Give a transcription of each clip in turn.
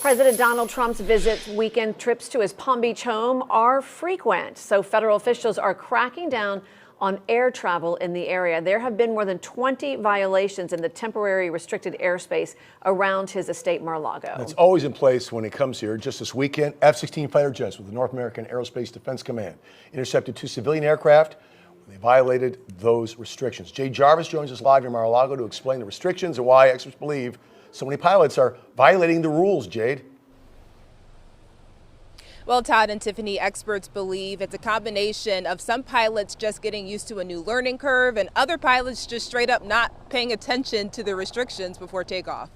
President Donald Trump's visits, weekend trips to his Palm Beach home are frequent, so federal officials are cracking down on air travel in the area. There have been more than 20 violations in the temporary restricted airspace around his estate Mar-a-Lago. It's always in place when it comes here. Just this weekend, F-16 fighter jets with the North American Aerospace Defense Command intercepted 2 civilian aircraft. They violated those restrictions. Jade Jarvis joins us live in Mar-a-Lago to explain the restrictions and why experts believe so many pilots are violating the rules. Jade. Well, Todd and Tiffany, experts believe it's a combination of some pilots just getting used to a new learning curve and other pilots just straight up not paying attention to the restrictions before takeoff.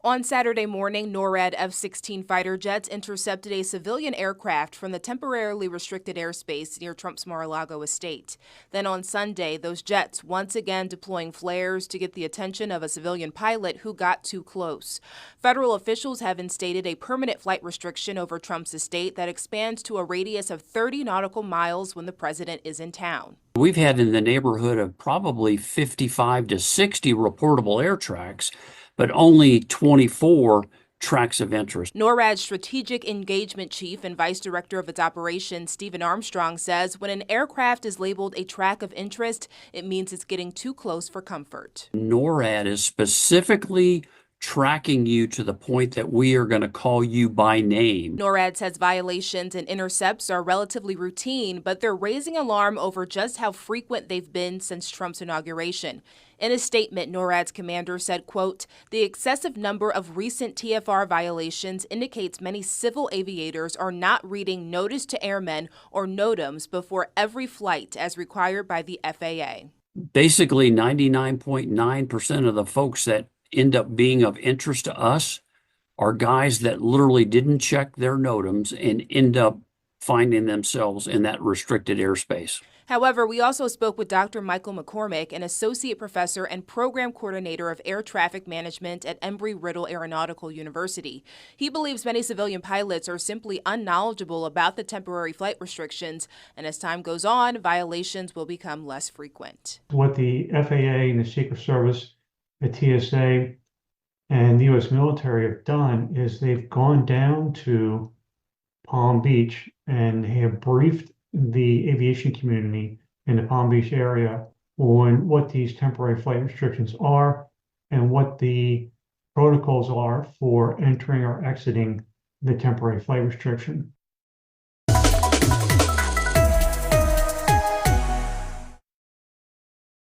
On Saturday morning, NORAD F-16 fighter jets intercepted a civilian aircraft from the temporarily restricted airspace near Trump's Mar-a-Lago estate. Then on Sunday, those jets once again deploying flares to get the attention of a civilian pilot who got too close. Federal officials have instated a permanent flight restriction over Trump's estate that expands to a radius of 30 nautical miles when the president is in town. We've had in the neighborhood of probably 55 to 60 reportable air tracks, but only 24 tracks of interest. NORAD's Strategic Engagement Chief and Vice Director of its operations, Stephen Armstrong, says when an aircraft is labeled a track of interest, it means it's getting too close for comfort. NORAD is specifically tracking you to the point that we are going to call you by name. NORAD says violations and intercepts are relatively routine, but they're raising alarm over just how frequent they've been since Trump's inauguration. In a statement, NORAD's commander said, quote, "The excessive number of recent TFR violations indicates many civil aviators are not reading Notice to Airmen or NOTAMs before every flight as required by the FAA." Basically, 99.9% of the folks that end up being of interest to us are guys that literally didn't check their NOTAMs and end up finding themselves in that restricted airspace. However, we also spoke with Dr. Michael McCormick, an associate professor and program coordinator of air traffic management at Embry-Riddle Aeronautical University. He believes many civilian pilots are simply unknowledgeable about the temporary flight restrictions, and as time goes on, violations will become less frequent. What the FAA and the Secret Service, the TSA, and the U.S. military have done is they've gone down to Palm Beach and have briefed the aviation community in the Palm Beach area on what these temporary flight restrictions are and what the protocols are for entering or exiting the temporary flight restriction.